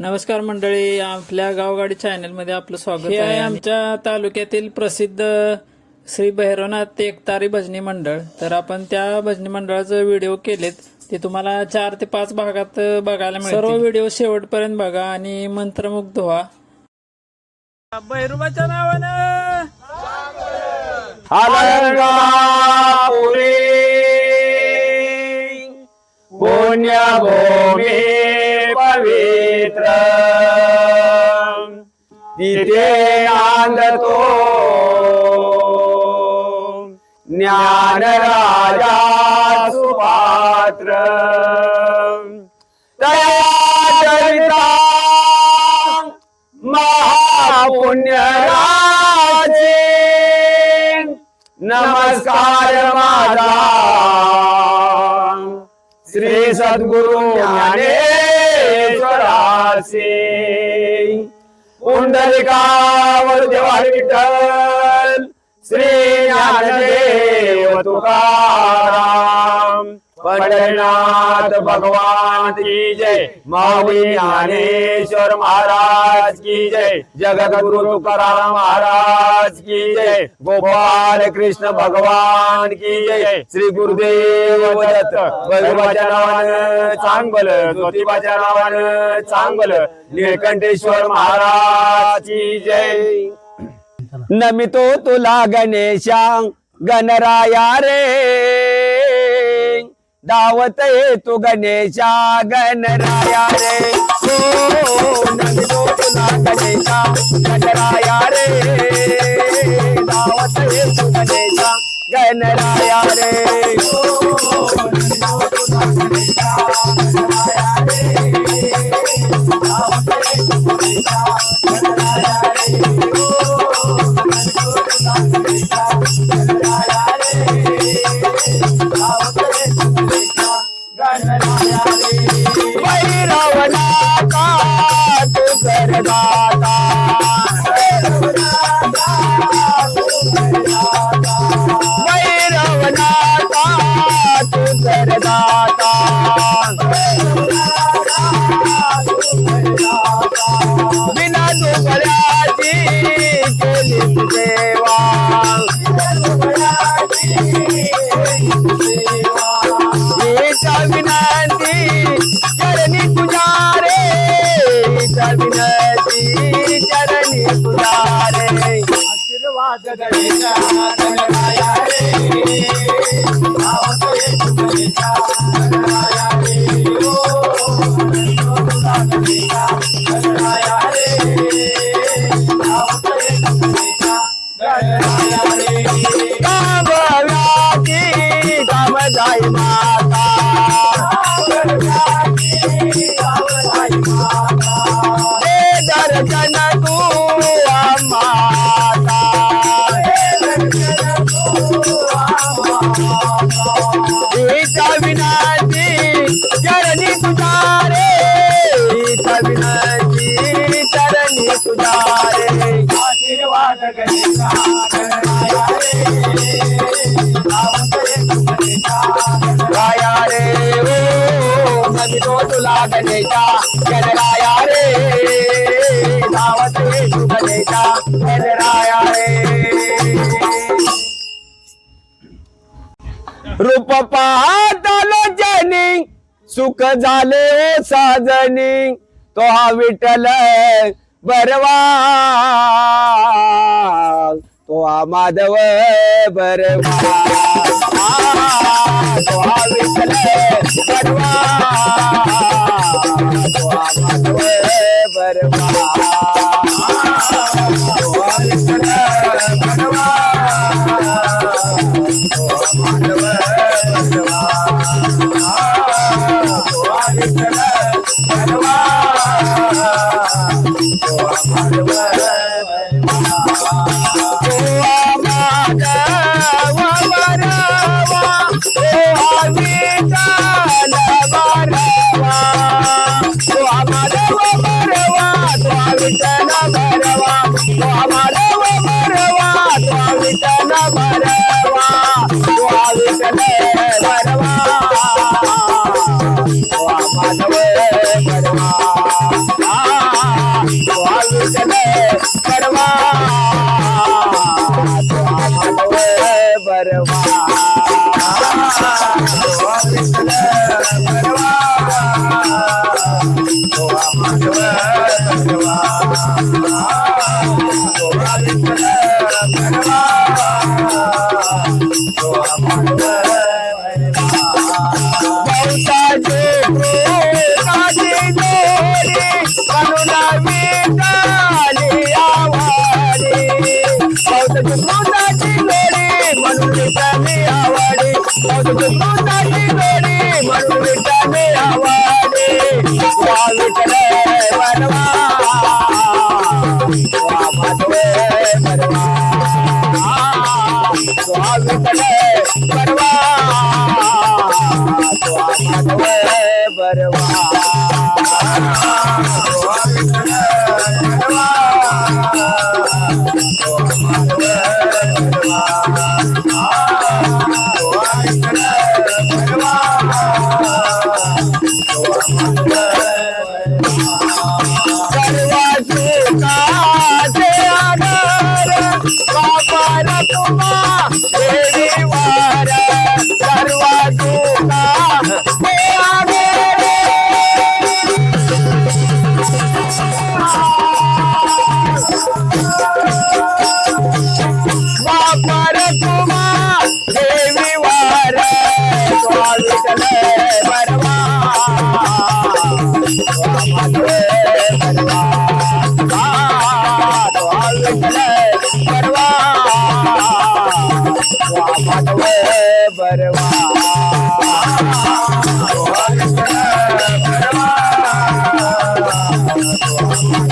नमस्कार मंडळी, आपल्या गावगाडी चॅनल मध्ये आपलं स्वागत आहे। आमच्या तालुक्यातील प्रसिद्ध श्री भैरवनाथ एकतारी भजनी मंडळ। तर आपण त्या भजनी मंडळाचे व्हिडिओ केलेत, ते तुम्हाला 4 ते 5 भागात बघायला मिळतील। सर्व व्हिडिओ शेवटपर्यंत बघा आणि मंत्रमुग्ध व्हा। भैरवाच्या नावानं अलंकापुरी पुण्यभूमी पवित्र तिथे नांदतो ज्ञानराजा सुपात्र दयाचरिता महापुण्यराजे नमस्कार माझा श्री सद्गुरु ज्ञानेश्वरासे पुंडलिकावर देवा विठ्ठल श्री ज्ञानदेव तुकाराम पंढरीनाथ भगवान की जय, माऊली ज्ञानेश्वर महाराज की जय, जगद्गुरु तुकाराम महाराज की जय, गोपाल कृष्ण भगवान की जय, श्री गुरुदेव दत्त। भैरवाच्या नावानं चांगल, ज्योतिबाच्या नावानं चांगल, नीलकंठेश्वर महाराज की जय। नमितो तुला गणेशा गणराया रे, दावत ये तू गणेशा गणराया रे, हो नमितो तुला गणेशा गणराया रे, दावत ये तू गणेशा गणराया रे, हो नमितो तुला गणेशा गणराया रे, दावत ये तू गणेशा गणराया रे, हो नमितो तुला गणेशा गणराया रे, दावत ये तू भैरवनाथा तू करदाता, भैरवनाथा तू करदाता, बिना दुबळ्याची केली सेवा, विनंती चरणी तुझ्या रे, विनंती चरणी तुझ्या रे, आशीर्वाद गणेशा गणराया रे, दावत ये तू गणेशा गणराया रे, हो तुला गणेशा गणराया रे, दावत ये तू गणेशा गणराया रे, कामव्याची कामदाई माता, दर्शन तू माता, ईचा विनंती चरणी तुझ्या रे, ईचा विनंती चरणी तुझ्या रे, आशीर्वाद गणेशा गणराया रे, दावत ये तू गणेशा गणराया रे, हो नमितो तुला गणेशा गणराया रे, दावत ये तू गणेशा गणराया रे। रूप पाहतालो जनी सुख झाले साजनी, तो हा विठ्ठल बरवा, तो हा माधव बरवा, तो हा विठ्ठल बरवा, तो हा माधव बरवा, तो हा विठ्ठल बरवा, तो हा माधव बरवा, तो हा विठ्ठल बरवा, तो हा माधव बरवा, तो हा माधव बरवा, तो हा विठ्ठल बरवा, तो हा माधव बरवा, तो हा माधव भरवा सोळा विठ्ठल भरवा सोळा माधव बहुताचे प्रेमाची जोडी करुणा विठाली आवाडी बहुताची प्रेमाची जोडी म्हणून विठाली आवाडी बहुताची प्रेमाची जोडी म्हणून विठाली आवाडी वा विठ्ठल भरवा वा माधव भरवा वा विठ्ठल भरवा माधव भरवा बरवा